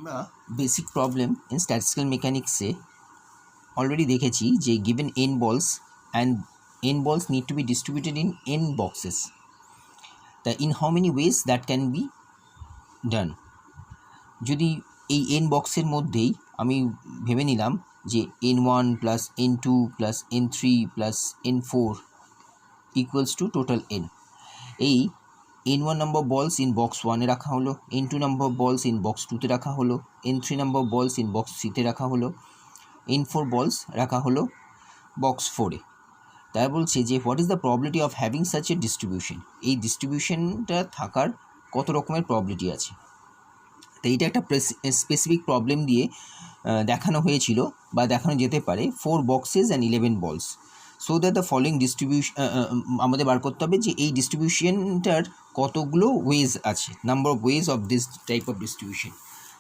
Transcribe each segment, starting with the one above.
আমরা basic problem in statistical মেকানিক্সে already দেখেছি যে given n balls and n balls need to be distributed in n boxes. In how many ways that can be done? যদি এই n বক্সের মধ্যেই আমি ভেবে নিলাম যে n1 plus n2 plus n3 plus n4 equals to total n, এই n1 number balls in box 1 এ রাখা হলো, n2 number balls in box 2 তে রাখা হলো, n3 number balls in box 3 তে রাখা হলো, n4 balls রাখা হলো box 4 এ। তাই বলছে যে what is the probability of having such a distribution, এই ডিস্ট্রিবিউশনটা থাকার কত রকমের প্রবাবিলিটি আছে। তো এইটা একটা স্পেসিফিক প্রবলেম দিয়ে দেখানো হয়েছিল বা দেখানো যেতে পারে 4 boxes and 11 balls. So that the following distribution আমাদের বার করতে হবে যে এই ডিস্ট্রিবিউশনটার কতগুলো ওয়েজ আছে, number of ways of this type of distribution.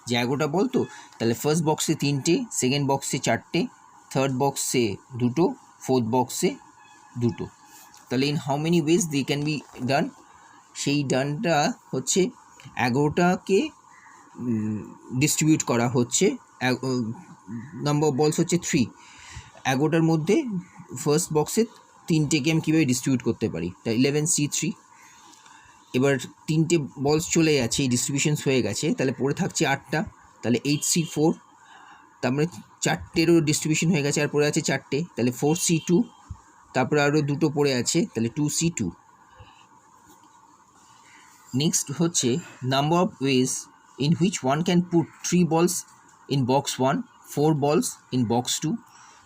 যে 11টা বলতো, তাহলে ফার্স্ট বক্সে 3টে, সেকেন্ড বক্সে 4টে, থার্ড বক্সে 2টো, ফোর্থ বক্সে 2টো। তাহলে in how many ways they can be done, সেই ডানটা হচ্ছে 11টাকে ডিস্ট্রিবিউট করা হচ্ছে। নাম্বার অফ বলস হচ্ছে 3, 11টার মধ্যে ফার্স্ট বক্সে 3টেকে আমি কীভাবে ডিস্ট্রিবিউট করতে পারি, তাই 11c3। এবার 3টে বলস চলে যাচ্ছে, এই ডিস্ট্রিবিউশনস হয়ে গেছে, তাহলে পড়ে থাকছে 8টা, তাহলে 8c4, তারপরে 4টেরও ডিস্ট্রিবিউশন হয়ে গেছে আর পড়ে আছে 4টে, তাহলে 4c2, তারপরে আরও 2টো পড়ে আছে, তাহলে 2c2। নেক্সট হচ্ছে number of ways in which one can put 3 balls in box 1, 4 balls in box 2,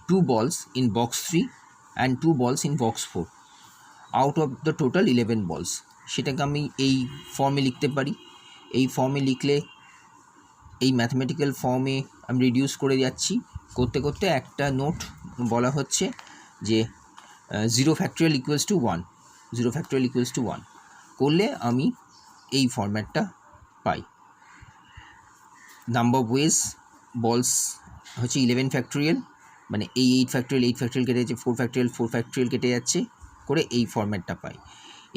2 balls in box 3 and 2 balls in box 4 out of the total 11 balls. সেটাকে আমি এই ফর্মে লিখতে পারি। এই ফর্মে লিখলে এই ম্যাথমেটিক্যাল ফর্মে আমি রিডিউস করে যাচ্ছি, করতে করতে একটা নোট বলা হচ্ছে যে 0 factorial equals to 1, 0 factorial equals to 1 করলে আমি এই ফরম্যাটটা পাই। নাম্বার অফ ওয়েজ বলস হচ্ছে 11 ফ্যাক্টোরিয়াল, মানে এই 8 ফ্যাক্টোরিয়াল 8 ফ্যাক্টোরিয়াল কেটে যাচ্ছে, 4 ফ্যাক্টোরিয়াল 4 ফ্যাক্টোরিয়াল কেটে যাচ্ছে, করে এই ফরম্যাটটা পাই।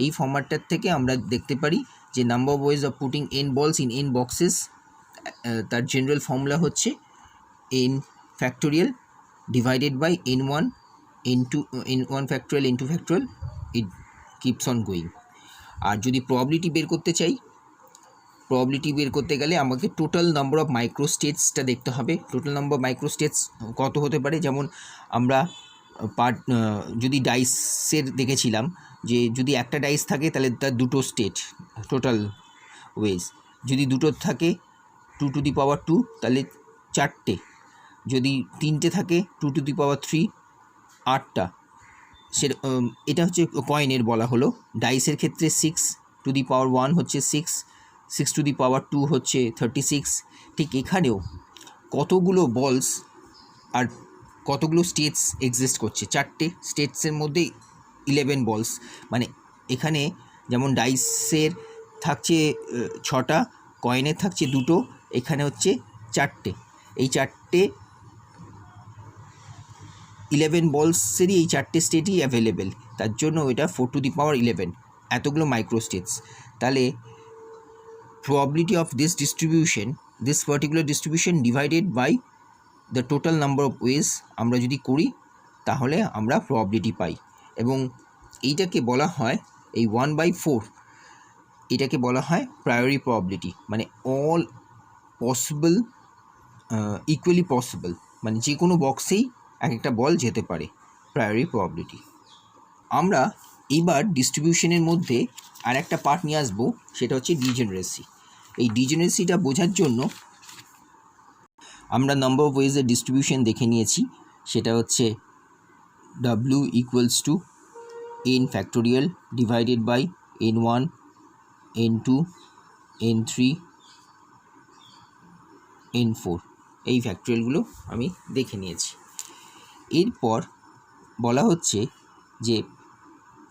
এই ফরম্যাটটার থেকে আমরা দেখতে পারি যে number of ways of putting n balls in n boxes, তার জেনারেল ফর্মুলা হচ্ছে n factorial divided by n1 n1 factorial n2 factorial, it keeps on going. আর যদি প্রবাবিলিটি বের করতে চাই, প্রবাবিলিটি বের করতে গেলে আমাকে টোটাল নাম্বার অফ মাইক্রো স্টেটসটা দেখতে হবে। Total number of micro states কত হতে পারে, যেমন আমরা যদি ডাইসের দেখেছিলাম যে যদি একটা ডাইস থাকে তাহলে তার 2টো স্টেট টোটাল ওয়েজ, যদি 2টো থাকে 2 টু দি পাওয়ার 2 তাহলে 4টে, যদি 3টে থাকে 2 টু দি পাওয়ার 3 8টা। এটা হচ্ছে কয়েনের বলা হলো। ডাইসের ক্ষেত্রে 6 টু দি পাওয়ার 1 হচ্ছে 6 টু দি পাওয়ার 2 হচ্ছে 36। ঠিক এখানেও কতগুলো বলস আর কতগুলো স্টেটস এক্সিস্ট করছে, 4টে স্টেটসের মধ্যে 11 বলস, মানে এখানে যেমন ডাইসের থাকছে 6টা, কয়েনের থাকছে 2টো, এখানে হচ্ছে 4টে। এই 4টে 11 বলসেরই এই 4টে স্টেটই অ্যাভেলেবেল, তার জন্য এটা 4 টু দি পাওয়ার 11 এতগুলো মাইক্রো স্টেটস। তাহলে probability of this distribution, this particular distribution divided by the total number of ways আমরা যদি করি তাহলে আমরা probability পাই। এবং এইটাকে বলা হয় এই 1/4, এটাকে বলা হয় প্রায়োরি probability, মানে অল পসিবল ইকুয়ালি পসিবল, মানে যে কোনো বক্সেই এক একটা বল যেতে পারে, প্রায়োরি probability। আমরা এইবার ডিস্ট্রিবিউশনের মধ্যে আর একটা পার্ট নিয়ে আসবো, সেটা হচ্ছে ডিজেনারেসি। এই ডিজেনারেসিটা বোঝার জন্য আমরা নাম্বার অফ ওয়েজের ডিস্ট্রিবিউশন দেখে নিয়েছি, সেটা হচ্ছে w equals to n factorial divided by n1 n2 n3 n4, এই ফ্যাক্টোরিয়ালগুলো আমি দেখে নিয়েছি। এরপর বলা হচ্ছে যে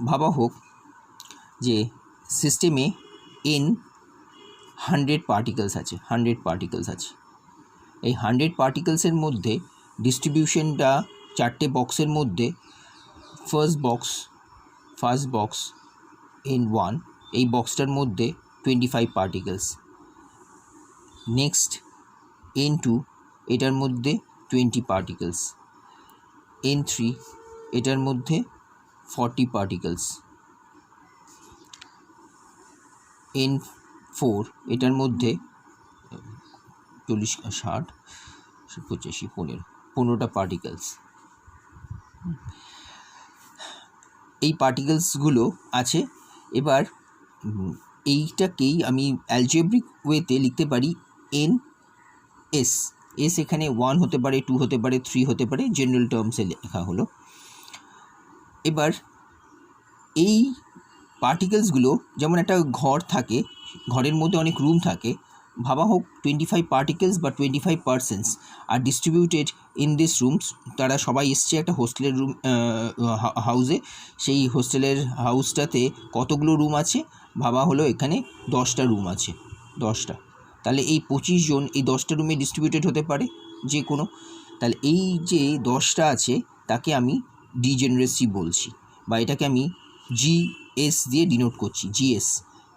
ভাবা হোক যে সিস্টেমে n 100 পার্টিকেলস আছে, 100 পার্টিকেলস আছে। এই 100 পার্টিকেলসের মধ্যে ডিস্ট্রিবিউশনটা 4টে বক্সের মধ্যে ফার্স্ট বক্স n1, এই বক্সটার মধ্যে 25 পার্টিকেলস। নেক্সট N2 এটার মধ্যে 20 পার্টিকেলস, N3 এটার মধ্যে 40 পার্টিকেলস, N4 এটার মধ্যে 40 60 85 15টা পার্টিকেলস। এই পার্টিকেলসগুলো আছে। এবার এইটাকেই আমি অ্যালজেব্রিক ওয়েতে লিখতে পারি এন এস। এস এখানে 1 হতে পারে, 2 হতে পারে, 3 হতে পারে, জেনারেল টার্মসে লেখা হলো। এবার এই পার্টিকেলসগুলো যেমন একটা ঘর থাকে, ঘরের মধ্যে অনেক রুম থাকে, ভাবা হোক 25 পার্টিকেলস বা 25 persons are distributed in this rooms. তারা সবাই এসছে একটা হোস্টেলের রুম হাউসে। সেই হোস্টেলের হাউসটাতে কতগুলো রুম আছে ভাবা হলো এখানে 10টা রুম আছে, 10টা। তাহলে এই 25 জন এই 10টা রুমে ডিস্ট্রিবিউটেড হতে পারে যে কোনো। তাহলে এই যে 10টা আছে তাকে আমি ডিজেনারেসি বলছি, বা এটাকে আমি GS দিয়ে ডিনোট করছি, GS।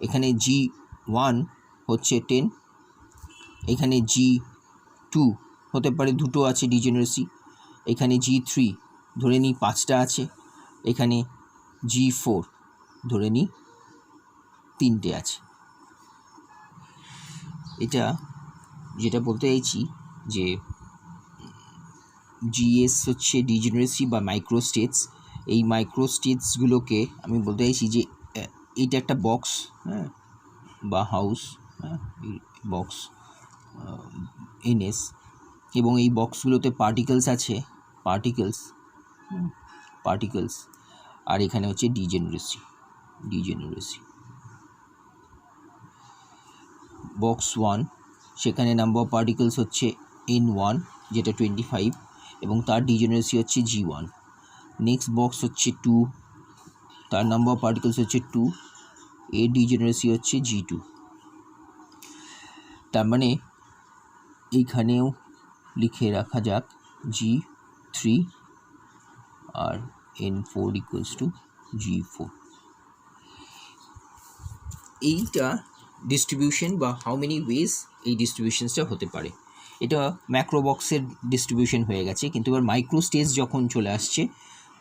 এখানে G1 হচ্ছে 10, এখানে G2 হতে পারে 2টো আছে ডিজেনারেসি, এখানে G3 ধরে নিই 5টা আছে, এখানে G4 ধরে নিই 3টে আছে। এটা যেটা বলতে চাইছি যে GS হচ্ছে ডিজেনারেসি বা মাইক্রোস্টেটস। এই মাইক্রোস্টেটসগুলোকে আমি বলতে চাইছি যে এইটা একটা বক্স, হ্যাঁ, বা হাউস, হ্যাঁ, বক্স এনএস, এবং এই বক্সগুলোতে পার্টিকেলস আছে, পার্টিকেলস, আর এখানে হচ্ছে ডিজেনারেসি। বক্স 1 সেখানে নাম্বার অফ পার্টিকেলস হচ্ছে N1 যেটা 25 এবং তার ডিজেনারেসি হচ্ছে G1। নেক্সট বক্স হচ্ছে 2, তার নাম্বার অফ পার্টিকেলস হচ্ছে 2, এর ডিজেনারেসি হচ্ছে G2। তার মানে এইখানেও লিখে রাখা যাক G3 R N4 equals to G4। এইটা ডিস্ট্রিবিউশন বা হাউ মেনি ওয়েজ এই ডিস্ট্রিবিউশনসটা হতে পারে। এটা ম্যাক্রো বক্সের ডিস্ট্রিবিউশন হয়ে গেছে, কিন্তু এবার মাইক্রো স্টেজ যখন চলে আসছে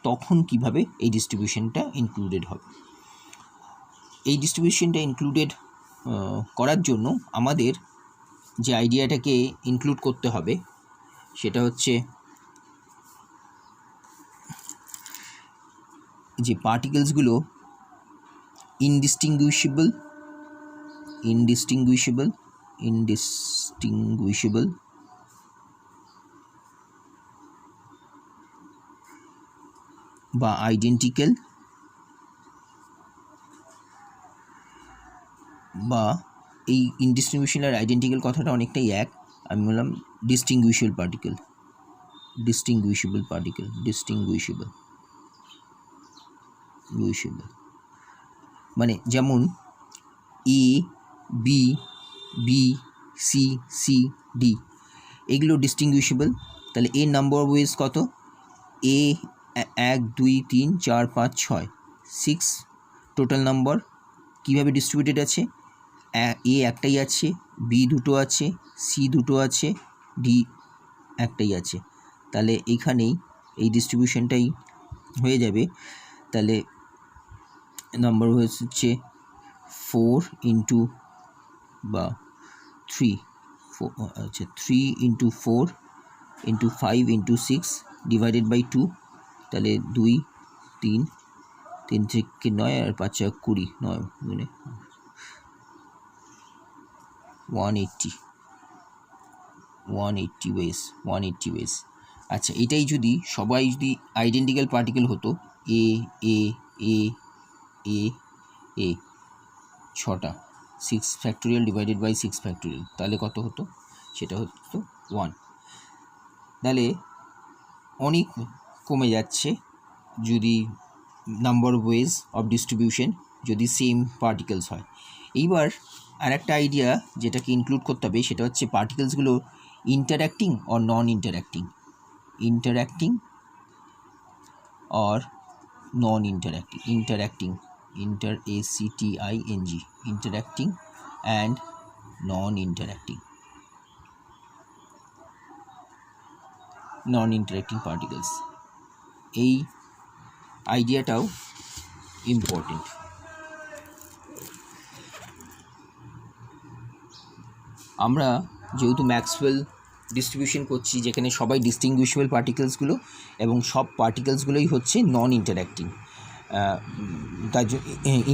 তখন কিভাবে এই ডিস্ট্রিবিউশনটা ইনক্লুডেড হবে। এই ডিস্ট্রিবিউশনটা ইনক্লুডেড করার জন্য আমাদের যে আইডিয়াটাকে ইনক্লুড করতে হবে সেটা হচ্ছে যে পার্টিকেলসগুলো ইনডিস্টিংগুইশেবল বা আইডেন্টিক্যাল, বা এই ইনডিস্টিংগুইশেবল আর আইডেন্টিক্যাল কথাটা অনেকটাই এক। আমি বললাম ডিস্টিংগুইশেবল মানে যেমন A B B C C D এগুলো ডিস্টিংগুইশেবল। তাহলে এর নাম্বার অফ ওয়েজ কত? A 1 2 3 4 5 6 6 total number. কীভাবে ডিস্ট্রিবিউটেড আছে? A একটাই আছে, B দুটো আছে, C দুটো আছে, D একটাই আছে। তাহলে এইখানেই এই ডিস্ট্রিবিউশনটাই হয়ে যাবে। তাহলে নাম্বার হচ্ছে 4 ইন্টু বা 3 আচ্ছা 3 into 4 into 5 into 6 divided by 2। তাহলে 2 3 3 থেকে 9 আর 5 20 9 গুণে 180 ওয়েজ। আচ্ছা, এটাই যদি সবাই যদি আইডেন্টিক্যাল পার্টিকেল হতো, এ এ এ এ এ 6টা, 6 ফ্যাক্টোরিয়াল ডিভাইডেড বাই 6 ফ্যাক্টোরিয়াল, তাহলে কত হতো? সেটা হতো 1। তাহলে অনেক কমে যাচ্ছে যদি number of ways of distribution যদি সেম পার্টিকেলস হয়। এইবার আর একটা আইডিয়া যেটাকে ইনক্লুড করতে হবে সেটা হচ্ছে পার্টিকেলসগুলো interacting or non interacting, interacting and non interacting. Non interacting particles. এই আইডিয়াটাও ইম্পর্টেন্ট। আমরা যেহেতু ম্যাক্সওয়েল ডিস্ট্রিবিউশন করছি, যেখানে সবাই ডিস্টিংগুইশেবল পার্টিকেলসগুলো এবং সব পার্টিকেলসগুলোই হচ্ছে নন ইন্টারঅ্যাক্টিং। তার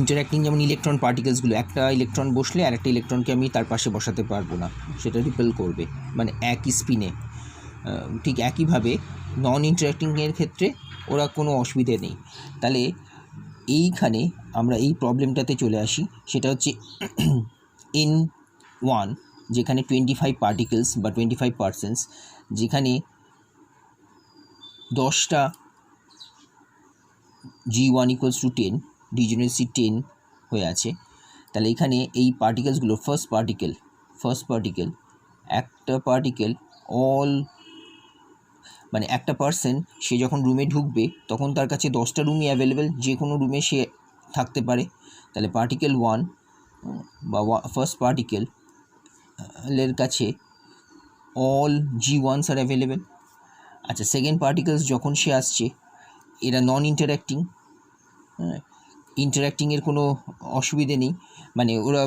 ইন্টারঅ্যাক্টিং যেমন ইলেকট্রন পার্টিকেলসগুলো, একটা ইলেকট্রন বসলে আর একটা ইলেকট্রনকে আমি তার পাশে বসাতে পারবো না, সেটা রিপেল করবে, মানে একই স্পিনে। ঠিক একইভাবে নন ইন্টারঅ্যাক্টিংয়ের ক্ষেত্রে ওরা কোনো অসুবিধে নেই। তাহলে এইখানে আমরা এই প্রবলেমটাতে চলে আসি, সেটা হচ্ছে N1, যেখানে 25 পার্টিকেলস বা 25%, যেখানে 10টা G1 = 10, ডিজেনারেসি 10 হয়ে আছে। তাহলে এখানে এই পার্টিকেলসগুলো ফার্স্ট পার্টিকেল একটা পার্টিকেল মানে একটা পার্সেন্ট, সে যখন রুমে ঢুকবে তখন তার কাছে 10টা রুমই অ্যাভেলেবেল, যে কোনো রুমে সে থাকতে পারে। তাহলে পার্টিকেল 1 বা ফার্স্ট পার্টিকেলের কাছে অল G1s আর অ্যাভেলেবেল। আচ্ছা, সেকেন্ড পার্টিকেলস যখন সে আসছে, এরা নন ইন্টারঅ্যাক্টিং, ইন্টারঅ্যাক্টিংয়ের কোনো অসুবিধে নেই, মানে ওরা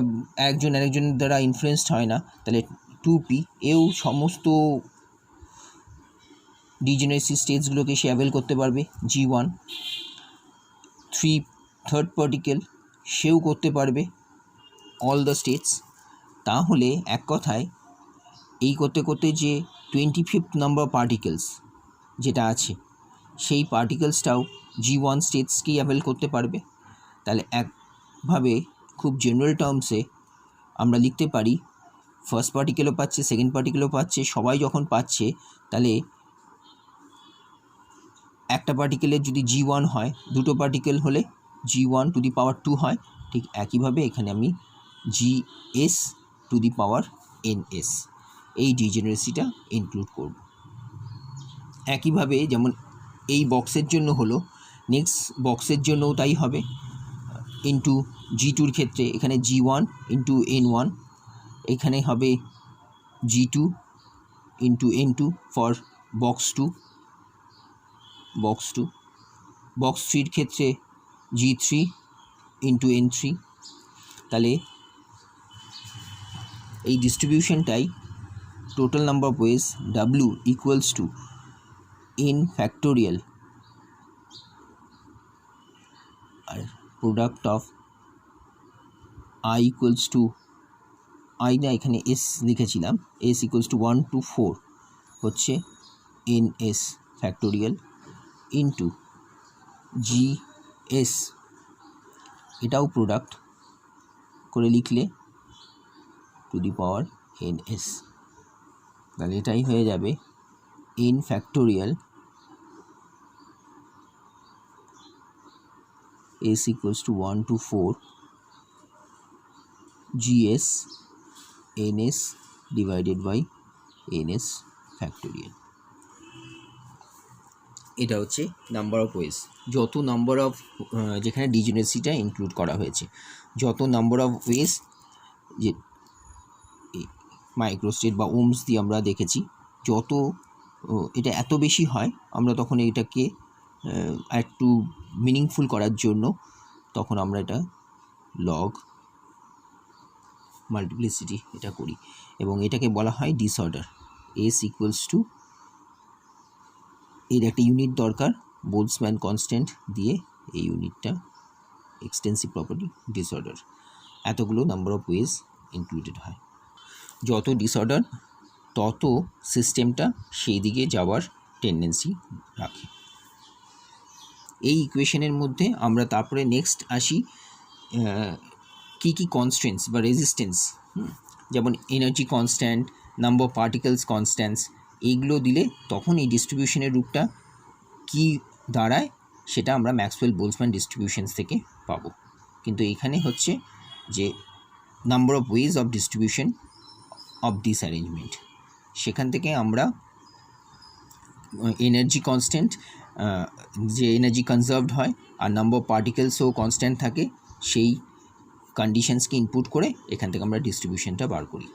একজন আরেকজনের দ্বারা ইনফ্লুয়েসড হয় না। তাহলে 2p এও সমস্ত ডিজেনারেসি স্টেটসগুলোকে সে অ্যাভেল করতে পারবে। G1 থার্ড পার্টিকেল, সেও করতে পারবে অল দ্য স্টেটস। তাহলে এক কথায় এই করতে করতে যে 25th নাম্বার পার্টিকেলস যেটা আছে, সেই পার্টিকেলসটাও G1 স্টেটসকেই অ্যাভেল করতে পারবে। তাহলে একভাবে খুব জেনারেল টার্মসে আমরা লিখতে পারি, ফার্স্ট পার্টিকেলও পাচ্ছে, সেকেন্ড পার্টিকেলও পাচ্ছে, সবাই যখন পাচ্ছে, তাহলে একটা পার্টিকেলের যদি G1 হয়, দুটো পার্টিকেল হলে G1⁻²² হয়। ঠিক একইভাবে এখানে আমি GS⁻NS এই ডিজেনারেসিটা ইনক্লুড করব। একইভাবে যেমন এই বক্সের জন্য হলো, নেক্সট বক্সের জন্যও তাই হবে। ইন্টু G2 ক্ষেত্রে এখানে G1 × N1, এখানে হবে G2 × N2 for box 2। Box 3 ক্ষেত্রে G3 × N3। তাহলে এই ডিস্ট্রিবিউশনটাই total number of ways W = N factorial আর প্রোডাক্ট অফ I না, এখানে S লিখেছিলাম, S = 1 to 4 হচ্ছে NS ফ্যাক্টোরিয়াল ইন্টু GS, এটাও প্রোডাক্ট করে লিখলে ⁻NS। তাহলে এটাই হয়ে যাবে N factorial S = 1 to 4 GS NS / NS factorial. এটা হচ্ছে নাম্বার অফ ওয়েজ, যত নাম্বার অফ যেখানে ডিজেনারেসিটা ইনক্লুড করা হয়েছে, যত নাম্বার অফ ওয়েজ যে মাইক্রোস্টেট বা ওমস দিয়ে আমরা দেখেছি, যত এটা এত বেশি হয়, আমরা তখন এটাকে একটু মিনিংফুল করার জন্য তখন আমরা এটা লগ মাল্টিপ্লিসিটি এটা করি, এবং এটাকে বলা হয় ডিসঅর্ডার। S = এর একটা ইউনিট দরকার, বোলসম্যান কনস্ট্যান্ট দিয়ে এই ইউনিটটা এক্সটেন্সিভ প্রপার্টি ডিসঅর্ডার। এতগুলো নাম্বার অফ ওয়েজ ইনক্লুডেড হয়। যত ডিসঅর্ডার তত সিস্টেমটা সেই দিকে যাওয়ার টেন্ডেন্সি রাখে। এই ইকুয়েশনের মধ্যে আমরা তারপরে নেক্সট আসি কী কনস্ট্যান্টস বা রেজিস্ট্যান্স, যেমন energy constant, number of particles constants, এইগুলো দিলে তখন এই ডিস্ট্রিবিউশনের রূপটা কী দাঁড়ায় সেটা আমরা ম্যাক্সওয়েল বোলসম্যান ডিস্ট্রিবিউশনস থেকে পাবো। কিন্তু এখানে হচ্ছে যে number of ways of distribution of this arrangement, সেখান থেকে আমরা এনার্জি কনস্ট্যান্ট, যে এনার্জি কনজার্ভড হয় আর নাম্বার অফ পার্টিকেলসও কনস্ট্যান্ট থাকে, সেই কন্ডিশনসকে ইনপুট করে এখান থেকে আমরা ডিস্ট্রিবিউশনটা বার করি।